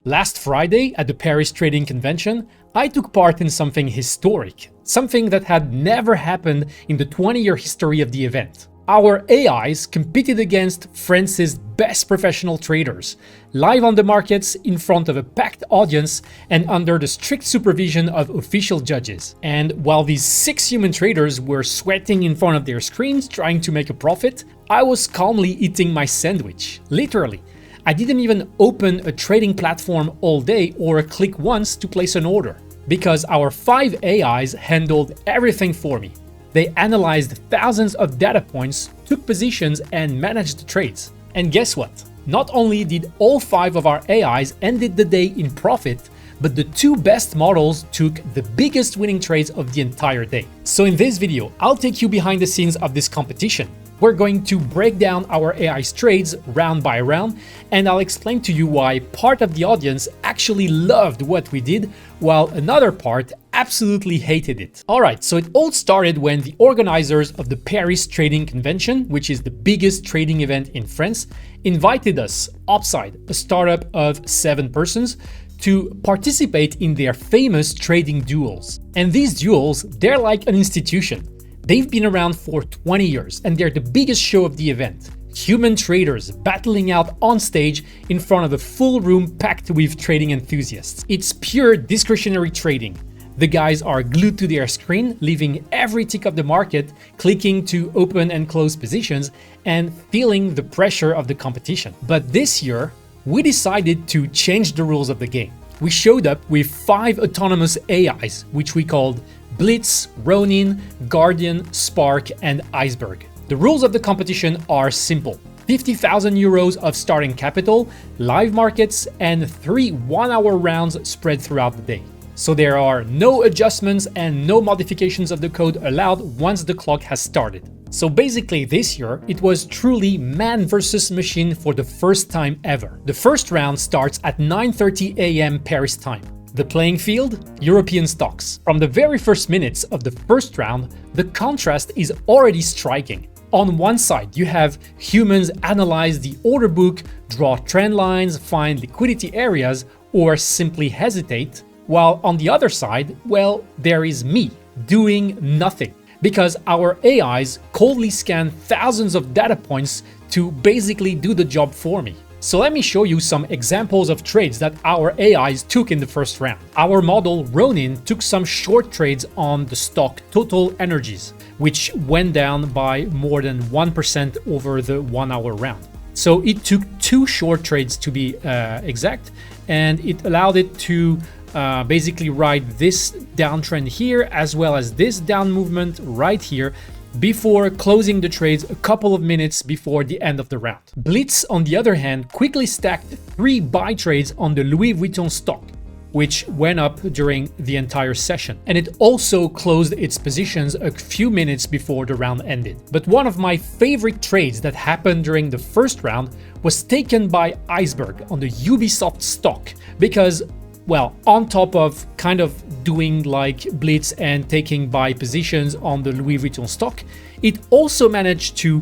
Last Friday at the Paris Trading Convention, I took part in something historic, something that had never happened in the 20-year history of the event. Our AIs competed against France's best professional traders, live on the markets in front of a packed audience and under the strict supervision of official judges. And while these 6 human traders were sweating in front of their screens trying to make a profit, I was calmly eating my sandwich, literally. I didn't even open a trading platform all day or click once to place an order, because our 5 AIs handled everything for me. They analyzed thousands of data points, took positions, and managed the trades. And guess what? Not only did all 5 of our AIs ended the day in profit, but the 2 best models took the biggest winning trades of the entire day. So in this video, I'll take you behind the scenes of this competition. We're going to break down our AI's trades round by round, and I'll explain to you why part of the audience actually loved what we did, while another part absolutely hated it. Alright, so it all started when the organizers of the Paris Trading Convention, which is the biggest trading event in France, invited us, Upside, a startup of 7 persons, to participate in their famous Trading Duels. And these duels, they're like an institution. They've been around for 20 years and they're the biggest show of the event. Human traders battling out on stage in front of a full room packed with trading enthusiasts. It's pure discretionary trading. The guys are glued to their screen, leaving every tick of the market, clicking to open and close positions, and feeling the pressure of the competition. But this year, we decided to change the rules of the game. We showed up with 5 autonomous AIs, which we called Blitz, Ronin, Guardian, Spark, and Iceberg. The rules of the competition are simple. 50,000 euros of starting capital, live markets, and 3 one-hour rounds spread throughout the day. So there are no adjustments and no modifications of the code allowed once the clock has started. So basically this year, it was truly man versus machine for the first time ever. The first round starts at 9:30 a.m. Paris time. The playing field? European stocks. From the very first minutes of the first round, the contrast is already striking. On one side, you have humans analyze the order book, draw trend lines, find liquidity areas, or simply hesitate. While on the other side, well, there is me, doing nothing. Because our AIs coldly scan thousands of data points to basically do the job for me. So let me show you some examples of trades that our AIs took in the first round. Our model Ronin took some short trades on the stock Total Energies, which went down by more than 1% over the 1-hour round. So it took 2 short trades to be exact, and it allowed it to basically ride this downtrend here as well as this down movement right here, before closing the trades a couple of minutes before the end of the round. Blitz, on the other hand, quickly stacked 3 buy trades on the Louis Vuitton stock, which went up during the entire session. And it also closed its positions a few minutes before the round ended. But one of my favorite trades that happened during the first round was taken by Iceberg on the Ubisoft stock, because, well, on top of kind of doing like Blitz and taking buy positions on the Louis Vuitton stock, it also managed to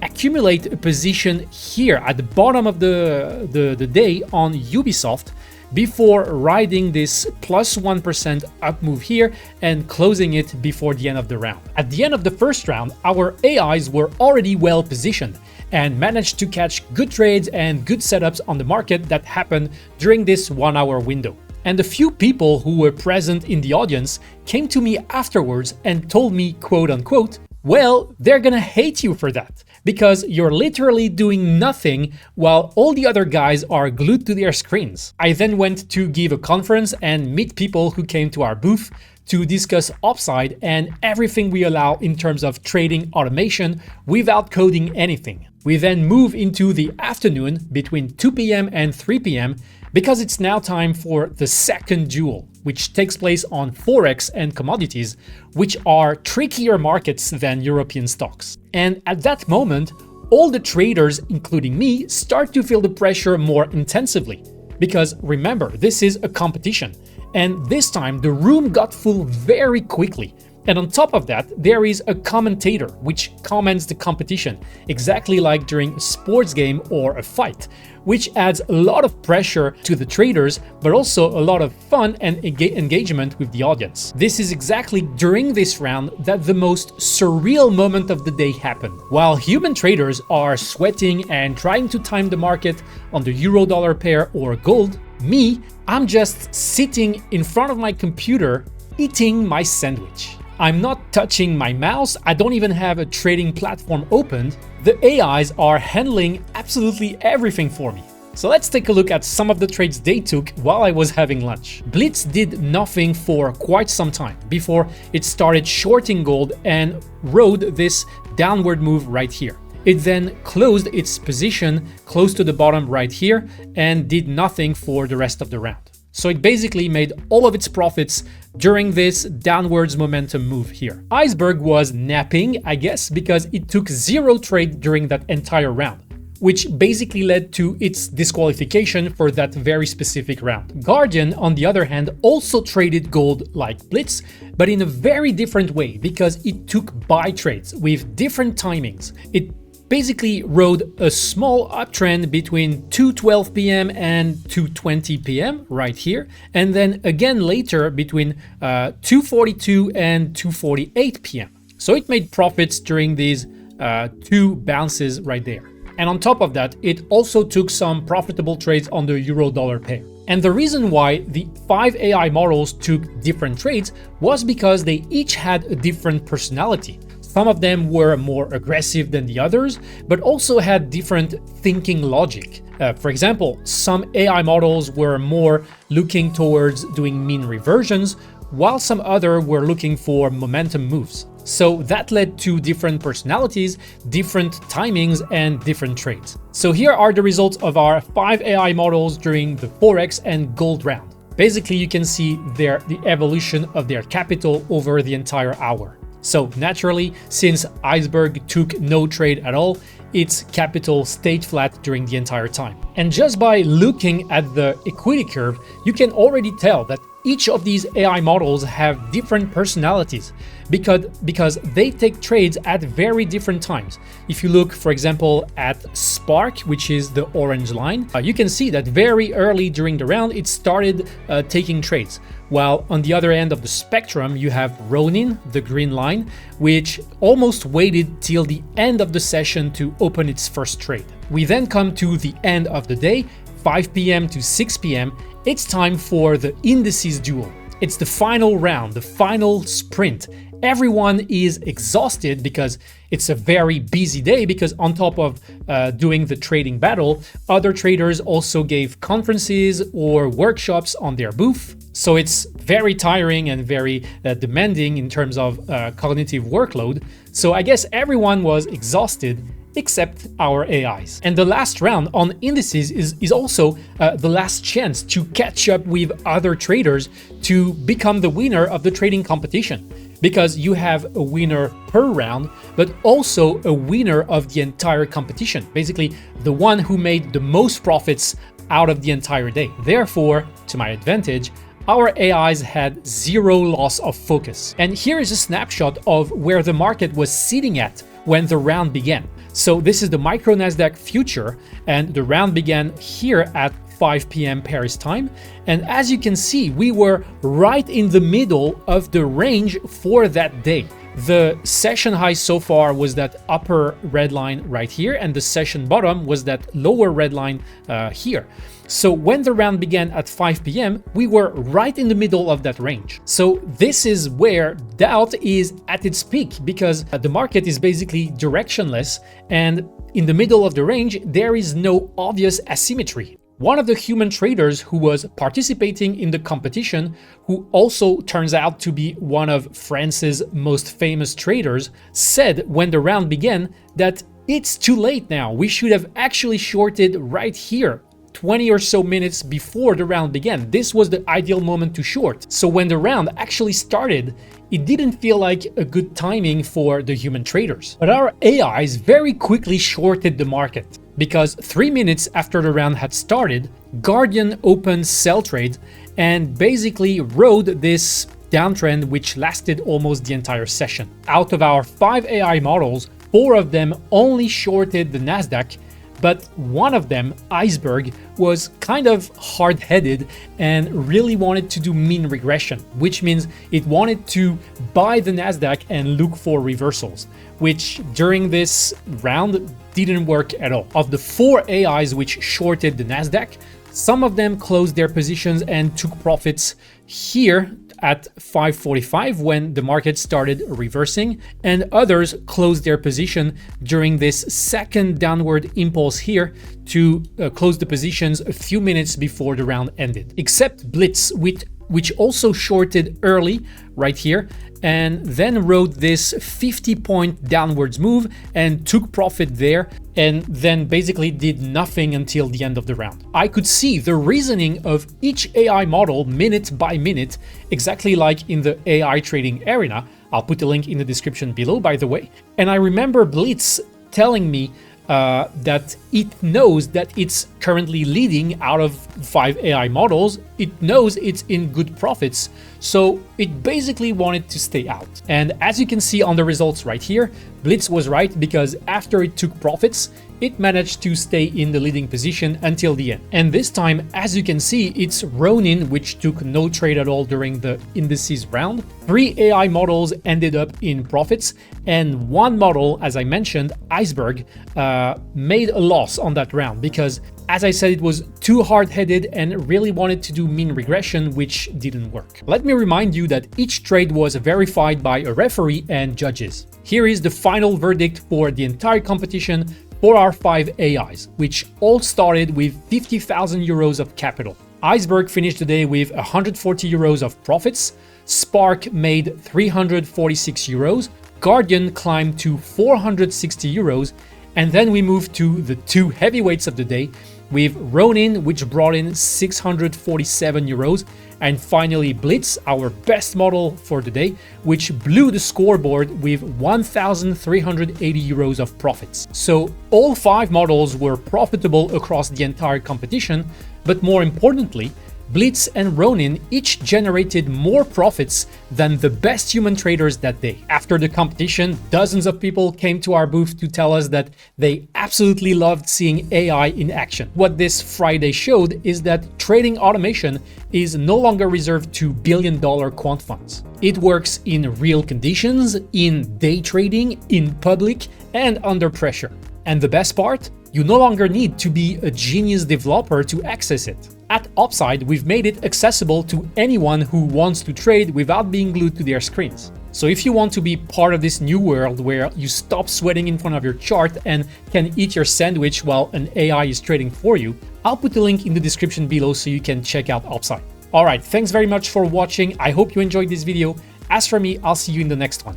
accumulate a position here at the bottom of the day on Ubisoft before riding this plus 1% up move here and closing it before the end of the round. At the end of the first round, our AIs were already well positioned and managed to catch good trades and good setups on the market that happened during this 1-hour window. And a few people who were present in the audience came to me afterwards and told me, quote unquote, well, they're gonna hate you for that, because you're literally doing nothing while all the other guys are glued to their screens. I then went to give a conference and meet people who came to our booth to discuss Upside and everything we allow in terms of trading automation without coding anything. We then move into the afternoon between 2 p.m. and 3 p.m. because it's now time for the second duel, which takes place on Forex and commodities, which are trickier markets than European stocks. And at that moment, all the traders, including me, start to feel the pressure more intensively. Because remember, this is a competition. And this time the room got full very quickly, And on top of that, there is a commentator which comments the competition, exactly like during a sports game or a fight, which adds a lot of pressure to the traders, but also a lot of fun and engagement with the audience. This is exactly during this round that the most surreal moment of the day happened. While human traders are sweating and trying to time the market on the euro-dollar pair or gold, I'm just sitting in front of my computer eating my sandwich. I'm not touching my mouse, I don't even have a trading platform opened. The AIs are handling absolutely everything for me. So let's take a look at some of the trades they took while I was having lunch. Blitz did nothing for quite some time before it started shorting gold and rode this downward move right here. It then closed its position close to the bottom right here and did nothing for the rest of the round. So it basically made all of its profits during this downwards momentum move here. Iceberg was napping, I guess, because it took 0 trade during that entire round, which basically led to its disqualification for that very specific round. Guardian, on the other hand, also traded gold like Blitz, but in a very different way because it took buy trades with different timings. It basically rode a small uptrend between 2:12 p.m. and 2:20 p.m. right here, and then again later between 2:42 and 2:48 p.m. So it made profits during these 2 bounces right there. And on top of that, it also took some profitable trades on the euro-dollar pair. And the reason why the 5 AI models took different trades was because they each had a different personality. Some of them were more aggressive than the others, but also had different thinking logic. For example, some AI models were more looking towards doing mean reversions, while some other were looking for momentum moves. So that led to different personalities, different timings, and different trades. So here are the results of our 5 AI models during the Forex and gold round. Basically, you can see the evolution of their capital over the entire hour. So naturally, since Iceberg took no trade at all, its capital stayed flat during the entire time. And just by looking at the equity curve, you can already tell that each of these AI models have different personalities because they take trades at very different times. If you look, for example, at Spark, which is the orange line, you can see that very early during the round, it started taking trades. While on the other end of the spectrum, you have Ronin, the green line, which almost waited till the end of the session to open its first trade. We then come to the end of the day, 5 p.m. to 6 p.m. It's time for the Indices duel. It's the final round, the final sprint. Everyone is exhausted because it's a very busy day, because on top of doing the trading battle, other traders also gave conferences or workshops on their booth. So it's very tiring and very demanding in terms of cognitive workload. So I guess everyone was exhausted except our AIs. And the last round on Indices is also the last chance to catch up with other traders to become the winner of the trading competition. Because you have a winner per round, but also a winner of the entire competition. Basically, the one who made the most profits out of the entire day. Therefore, to my advantage, our AIs had 0 loss of focus. And here is a snapshot of where the market was sitting at when the round began. So this is the micro Nasdaq future, and the round began here at 5 p.m. Paris time. And as you can see, we were right in the middle of the range for that day. The session high so far was that upper red line right here, and the session bottom was that lower red line here. So when the round began at 5 p.m., we were right in the middle of that range. So this is where doubt is at its peak, because the market is basically directionless, and in the middle of the range, there is no obvious asymmetry. One of the human traders who was participating in the competition, who also turns out to be one of France's most famous traders, said when the round began that it's too late now. We should have actually shorted right here, 20 or so minutes before the round began. This was the ideal moment to short. So when the round actually started, it didn't feel like a good timing for the human traders. But our AIs very quickly shorted the market, because 3 minutes after the round had started, Guardian opened sell trade and basically rode this downtrend which lasted almost the entire session. Out of our 5 AI models, 4 of them only shorted the Nasdaq, but one of them, Iceberg, was kind of hard-headed and really wanted to do mean regression, which means it wanted to buy the Nasdaq and look for reversals, which during this round didn't work at all. Of the 4 AIs which shorted the Nasdaq, some of them closed their positions and took profits here at 5:45 when the market started reversing, and others closed their position during this second downward impulse here to close the positions a few minutes before the round ended. Except Blitz, which also shorted early right here and then rode this 50-point downwards move and took profit there, and then basically did nothing until the end of the round. I could see the reasoning of each AI model minute by minute, exactly like in the AI trading arena. I'll put a link in the description below, by the way. And I remember Blitz telling me that it knows that it's currently leading out of 5 AI models. It knows it's in good profits, so it basically wanted to stay out. And as you can see on the results right here, Blitz was right, because after it took profits, it managed to stay in the leading position until the end. And this time, as you can see, it's Ronin, which took no trade at all during the Indices round. 3 AI models ended up in profits, and 1 model, as I mentioned, Iceberg, made a loss on that round because, as I said, it was too hard-headed and really wanted to do mean regression, which didn't work. Let me remind you that each trade was verified by a referee and judges. Here is the final verdict for the entire competition for our 5 AIs, which all started with 50,000 euros of capital. Iceberg finished the day with 140 euros of profits, Spark made 346 euros, Guardian climbed to 460 euros, and then we moved to the 2 heavyweights of the day, with Ronin, which brought in 647 euros, and finally Blitz, our best model for the day, which blew the scoreboard with 1,380 euros of profits. So all 5 models were profitable across the entire competition, but more importantly, Blitz and Ronin each generated more profits than the best human traders that day. After the competition, dozens of people came to our booth to tell us that they absolutely loved seeing AI in action. What this Friday showed is that trading automation is no longer reserved to billion-dollar quant funds. It works in real conditions, in day trading, in public, and under pressure. And the best part? You no longer need to be a genius developer to access it. At Upside, we've made it accessible to anyone who wants to trade without being glued to their screens. So if you want to be part of this new world where you stop sweating in front of your chart and can eat your sandwich while an AI is trading for you, I'll put the link in the description below so you can check out Upside. Alright, thanks very much for watching. I hope you enjoyed this video. As for me, I'll see you in the next one.